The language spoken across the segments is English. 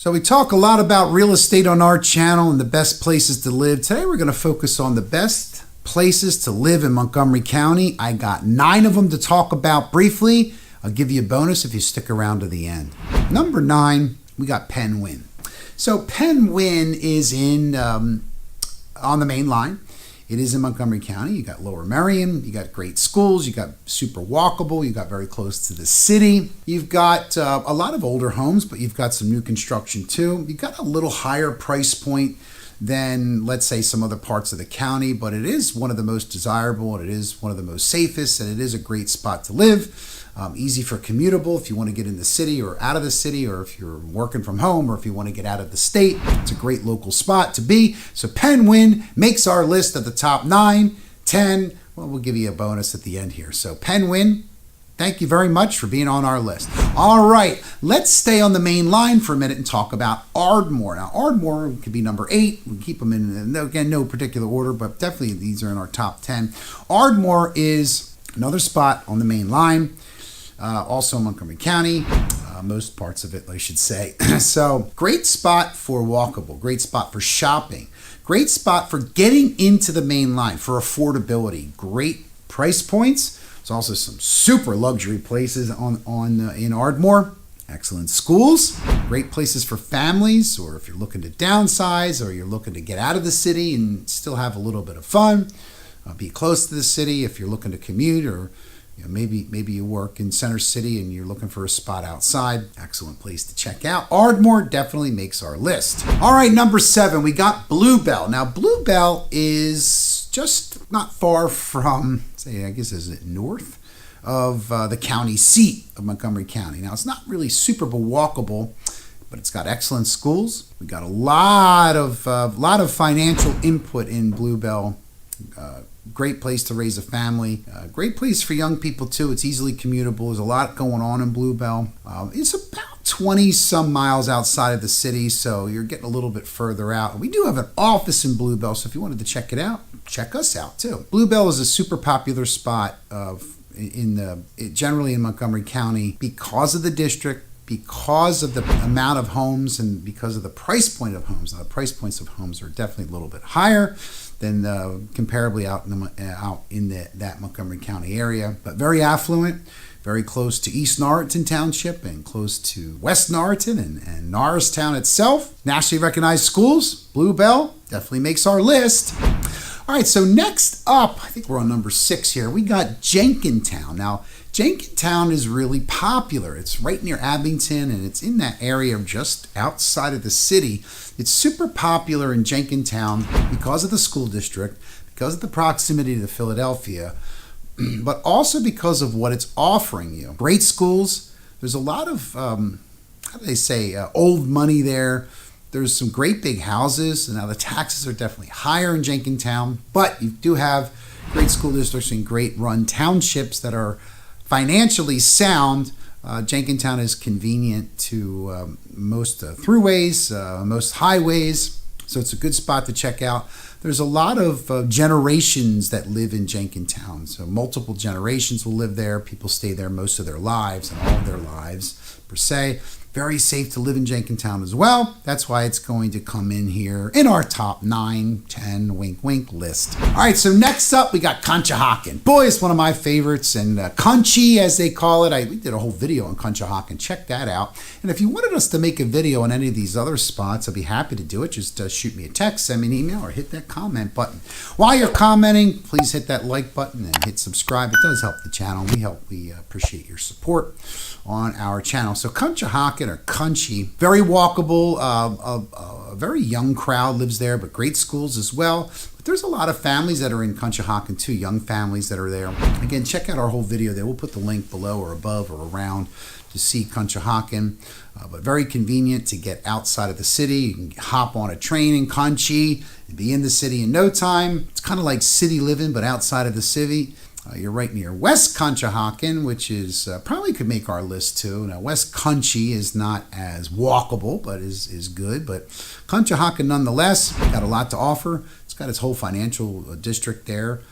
So we talk a lot about real estate on our channel and the best places to live. Today we're going to focus on the best places to live in Montgomery County. I got 9 of them to talk about briefly. I'll give you a bonus if you stick around to the end. Number 9, we got Penn Wynn. So Penn Wynn is on the main line. It is in Montgomery County. You got Lower Merion, you got great schools, you got super walkable, you got very close to the city. You've got a lot of older homes, but you've got some new construction too. You've got a little higher price point than, let's say, some other parts of the county, but it is one of the most desirable, and it is one of the most safest, and it is a great spot to live. Easy for commutable if you want to get in the city or out of the city, or if you're working from home, or if you want to get out of the state. It's a great local spot to be. So Penn Wynn makes our list of the top 9, 10. Well, we'll give you a bonus at the end here. So Penn Wynn, thank you very much for being on our list. All right, let's stay on the main line for a minute and talk about Ardmore. Now, Ardmore could be number 8. We keep them in, again, no particular order, but definitely these are in our top 10. Ardmore is another spot on the main line. Also in Montgomery County, most parts of it, I should say. So great spot for walkable, great spot for shopping, great spot for getting into the main line for affordability, great price points. There's also some super luxury places in Ardmore. Excellent schools, great places for families, or if you're looking to downsize, or you're looking to get out of the city and still have a little bit of fun. Be close to the city if you're looking to commute, or maybe you work in Center City and you're looking for a spot outside. Excellent place to check out. Ardmore definitely makes our list. All right, number 7, we got Bluebell. Now, Bluebell is just not far from, say, I guess, is it north of the county seat of Montgomery County. Now, it's not really super walkable, but it's got excellent schools. We got a lot of financial input in Bluebell. Great place to raise a family. Great place for young people too. It's easily commutable. There's a lot going on in Bluebell. It's about 20 some miles outside of the city, so you're getting a little bit further out. We do have an office in Bluebell, so if you wanted to check it out, check us out too. Bluebell is a super popular spot generally in Montgomery County because of the district, because of the amount of homes, and because of the price point of homes. Now, the price points of homes are definitely a little bit higher than comparably out in that Montgomery County area, but very affluent, very close to East Norriton Township and close to West Norriton and Norristown itself. Nationally recognized schools. Bluebell definitely makes our list. All right, so next up, I think we're on number 6 here. We got Jenkintown. Now, Jenkintown is really popular. It's right near Abington, and it's in that area just outside of the city. It's super popular in Jenkintown because of the school district, because of the proximity to Philadelphia, but also because of what it's offering you. Great schools. There's a lot of, old money there. There's some great big houses. Now, the taxes are definitely higher in Jenkintown, but you do have great school districts and great run townships that are financially sound. Jenkintown is convenient to most throughways, most highways, so it's a good spot to check out. There's a lot of generations that live in Jenkintown, so multiple generations will live there. People stay there most of their lives and all of their lives, per se. Very safe to live in Jenkintown as well. That's why it's going to come in here in our top 9, 10, wink, wink list. All right, so next up, we got Conshohocken. Boy, it's one of my favorites, and Conchi, as they call it. We did a whole video on Conshohocken. Check that out. And if you wanted us to make a video on any of these other spots, I'd be happy to do it. Just shoot me a text, send me an email, or hit that comment button. While you're commenting, please hit that like button and hit subscribe. It does help the channel. We appreciate your support on our channel. So Conshohocken, or Conchi, very walkable, a very young crowd lives there, but great schools as well. But there's a lot of families that are in Conshohocken too, young families that are there. Again, check out our whole video there. We'll put the link below or above or around to see Conshohocken, but very convenient to get outside of the city. You can hop on a train in Conchi and be in the city in no time. It's kind of like city living, but outside of the city. You're right near West Conshohocken, which is probably could make our list too. Now, West Conchi is not as walkable, but is good. But Conshohocken, nonetheless, got a lot to offer. It's got its whole financial district there.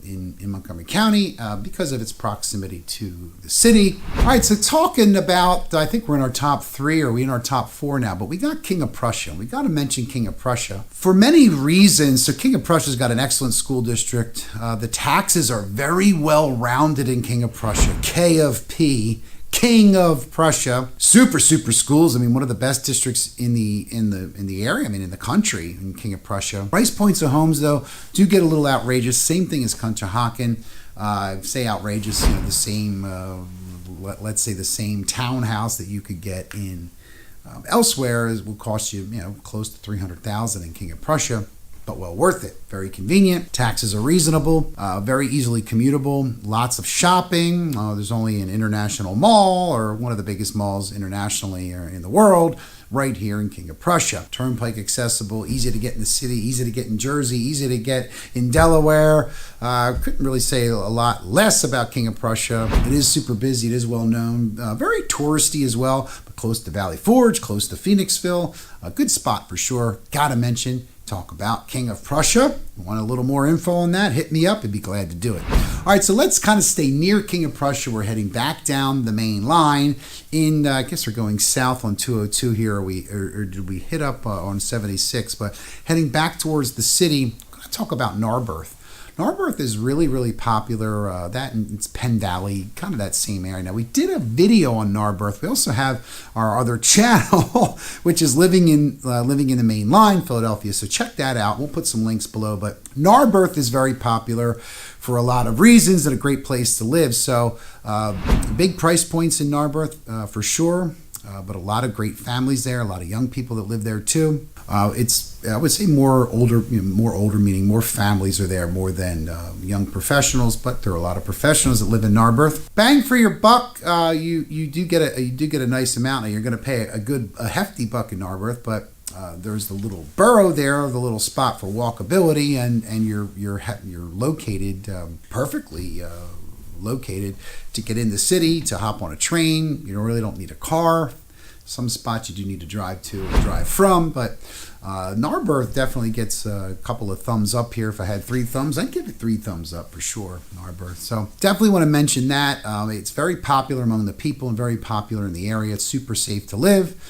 in Montgomery County because of its proximity to the city. All right, so talking about, I think we're in our top 3, or we in our top 4 now, but we got King of Prussia. We got to mention King of Prussia for many reasons. So King of Prussia's got an excellent school district. The taxes are very well rounded in King of Prussia. K of P. King of Prussia, super schools. I mean, one of the best districts in the area. I mean, in the country, in King of Prussia. Price points of homes though do get a little outrageous. Same thing as Conshohocken. Say outrageous. The same. Let's say the same townhouse that you could get in elsewhere will cost you close to $300,000 in King of Prussia. But well worth it. Very convenient. Taxes are reasonable. Very easily commutable. Lots of shopping. There's only an international mall, or one of the biggest malls internationally or in the world, right here in King of Prussia. Turnpike accessible. Easy to get in the city. Easy to get in Jersey. Easy to get in Delaware. Couldn't really say a lot less about King of Prussia. It is super busy. It is well known. Very touristy as well. But close to Valley Forge. Close to Phoenixville. A good spot for sure. Gotta mention. Talk about King of Prussia. Want a little more info on that? Hit me up. I'd be glad to do it. All right, so let's kind of stay near King of Prussia. We're heading back down the main line. I guess we're going south on 202 here, or did we hit up on 76? But heading back towards the city, I'm going to talk about Narberth. Narberth is really popular. That and it's Penn Valley, kind of that same area. Now we did a video on Narberth. We also have our other channel, which is living in the main line, Philadelphia. So check that out. We'll put some links below. But Narberth is very popular for a lot of reasons and a great place to live. So big price points in Narberth for sure. But a lot of great families there, a lot of young people that live there too. It's, I would say, more older meaning more families are there more than young professionals, but there are a lot of professionals that live in Narberth. Bang for your buck, you do get a nice amount. Now you're going to pay a hefty buck in Narberth, but there's the little borough there, the little spot for walkability, and you're located perfectly. Located to get in the city, to hop on a train. You really don't need a car. Some spots you do need to drive to or drive from, but Narberth definitely gets a couple of thumbs up here. If I had 3 thumbs, I'd give it 3 thumbs up for sure, Narberth. So definitely want to mention that. It's very popular among the people and very popular in the area. It's super safe to live.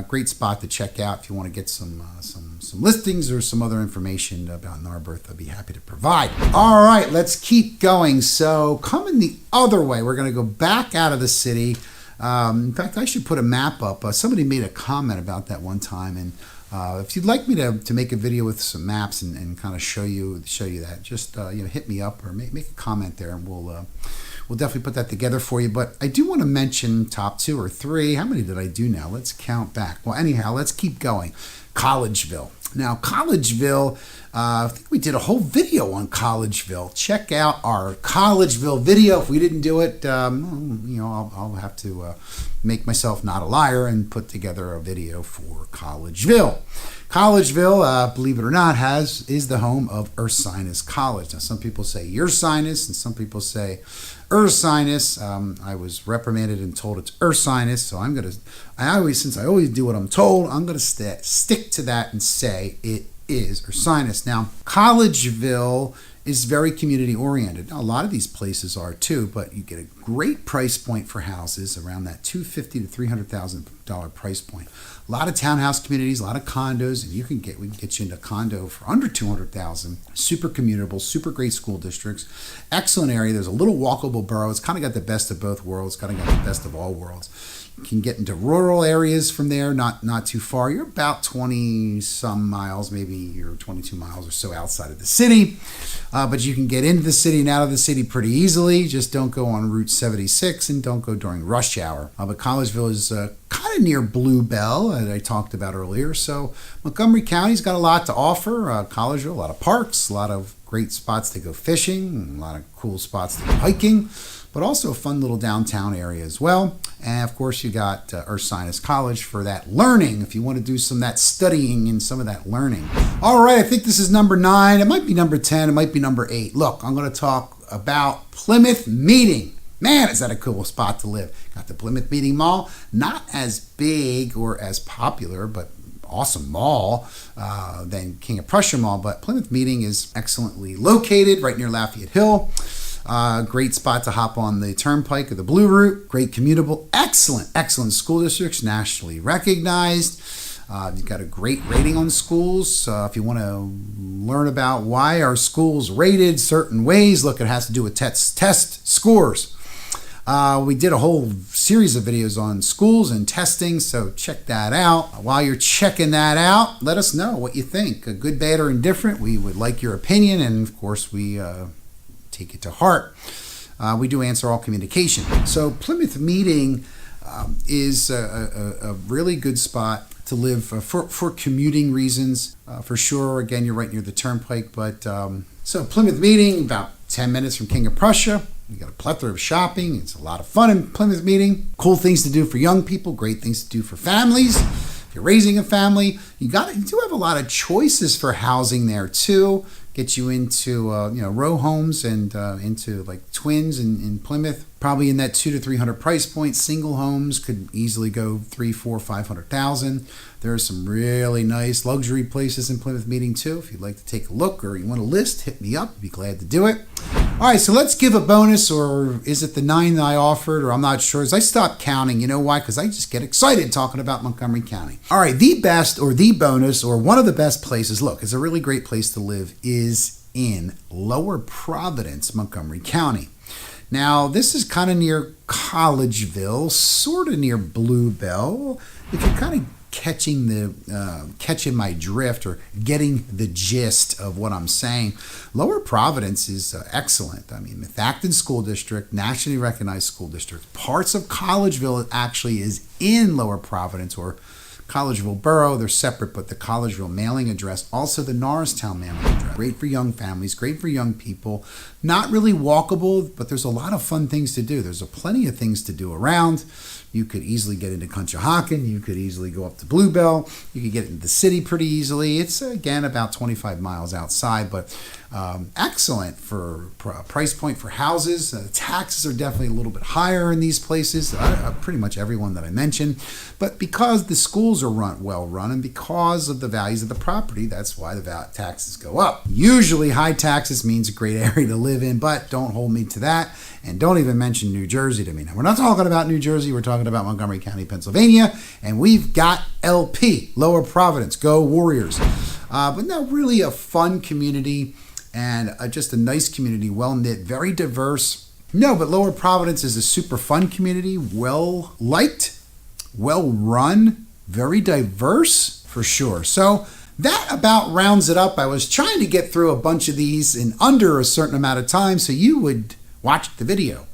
Great spot to check out if you want to get some listings or some other information about Narberth. I'd be happy to provide. All right, let's keep going. So coming the other way, we're going to go back out of the city. In fact, I should put a map up. Somebody made a comment about that one time, and if you'd like me to make a video with some maps and kind of show you that, just hit me up or make a comment there, and we'll definitely put that together for you. But I do want to mention top 2 or 3. How many did I do now? Let's count back. Well, anyhow, let's keep going. Collegeville. Now, Collegeville, I think we did a whole video on Collegeville. Check out our Collegeville video. If we didn't do it, I'll have to make myself not a liar and put together a video for Collegeville. Collegeville, believe it or not, is the home of Ursinus College. Now, some people say Ursinus, and some people say Ursinus. I was reprimanded and told it's Ursinus, so since I always do what I'm told, I'm gonna stick to that and say it is Ursinus. Now, Collegeville is very community oriented. Now, a lot of these places are too, but you get a great price point for houses around that $250,000 to $300,000 price point. A lot of townhouse communities, a lot of condos, and we can get you into a condo for under $200,000. Super commutable, super great school districts, excellent area. There's a little walkable borough. It's kind of got the best of both worlds. Kind of got the best of all worlds. You can get into rural areas from there, not too far. You're about 20 some miles, maybe you're 22 miles or so outside of the city. But you can get into the city and out of the city pretty easily. Just don't go on Route 76 and don't go during rush hour. But Collegeville is kind of near Bluebell, that I talked about earlier. So Montgomery County's got a lot to offer. Collegeville, a lot of parks, a lot of great spots to go fishing, a lot of cool spots to go hiking, but also a fun little downtown area as well. And of course, you got Ursinus College for that learning, if you want to do some of that studying and some of that learning. All right, I think this is number 9. It might be number 10. It might be number 8. Look, I'm going to talk about Plymouth Meeting. Man, is that a cool spot to live. Got the Plymouth Meeting Mall. Not as big or as popular, but awesome mall than King of Prussia Mall, but Plymouth Meeting is excellently located right near Lafayette Hill. Great spot to hop on the Turnpike or the Blue Route. Great commutable, excellent school districts, nationally recognized. You've got a great rating on schools. If you want to learn about why our schools rated certain ways, look, it has to do with test scores. We did a whole series of videos on schools and testing, so check that out. While you're checking that out, let us know what you think. Good, bad, or indifferent. We would like your opinion, and of course, we take it to heart. We do answer all communication. So Plymouth Meeting is a really good spot to live for commuting reasons. For sure, again, you're right near the Turnpike, but so Plymouth Meeting, about 10 minutes from King of Prussia. You got a plethora of shopping. It's a lot of fun in Plymouth Meeting. Cool things to do for young people, great things to do for families. If you're raising a family, you do have a lot of choices for housing there too. Get you into row homes and into like twins in Plymouth. Probably in that $200 to $300 price point. Single homes could easily go $300,000, $400,000, $500,000. There are some really nice luxury places in Plymouth Meeting too. If you'd like to take a look or you want a list, hit me up. I'd be glad to do it. All right, so let's give a bonus, or is it the 9 that I offered, or I'm not sure. As I stopped counting, you know why? Because I just get excited talking about Montgomery County. All right, the best or the bonus or one of the best places, look, it's a really great place to live, is in Lower Providence, Montgomery County. Now, this is kind of near Collegeville, sort of near Bluebell. If you're kind of catching my drift or getting the gist of what I'm saying, Lower Providence is excellent. I mean, Methacton School District, nationally recognized school district. Parts of Collegeville actually is in Lower Providence, or Collegeville Borough. They're separate, but the Collegeville mailing address, also the Norristown mailing address. Great for young families, great for young people. Not really walkable, but there's a lot of fun things to do. There's plenty of things to do around. You could easily get into Conshohocken. You could easily go up to Bluebell. You could get into the city pretty easily. It's, again, about 25 miles outside, but excellent for price point for houses. Taxes are definitely a little bit higher in these places, pretty much everyone that I mentioned. But because the schools are well run and because of the values of the property, that's why the taxes go up. Usually high taxes means a great area to live in, but don't hold me to that. And don't even mention New Jersey to me. Now, we're not talking about New Jersey. We're talking about Montgomery County, Pennsylvania. And we've got LP, Lower Providence. Go Warriors. But no, really a fun community and just a nice community, well-knit, very diverse. No, but Lower Providence is a super fun community, well-liked, well-run, very diverse, for sure. So that about rounds it up. I was trying to get through a bunch of these in under a certain amount of time so you would watch the video.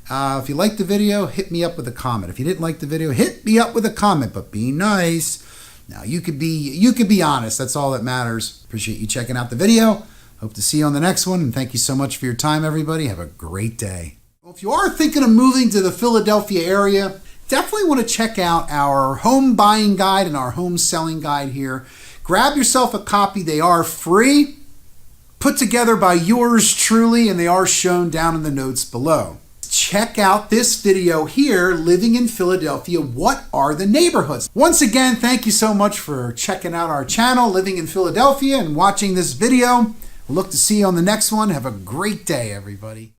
If you liked the video, hit me up with a comment. If you didn't like the video, hit me up with a comment, but be nice. Now, you could be honest. That's all that matters. Appreciate you checking out the video. Hope to see you on the next one, and thank you so much for your time, everybody. Have a great day. Well, if you are thinking of moving to the Philadelphia area, definitely want to check out our home buying guide and our home selling guide here. Grab yourself a copy. They are free, put together by yours truly, and they are shown down in the notes below. Check out this video here, Living in Philadelphia, What Are the Neighborhoods? Once again, thank you so much for checking out our channel, Living in Philadelphia, and watching this video. We'll look to see you on the next one. Have a great day, everybody.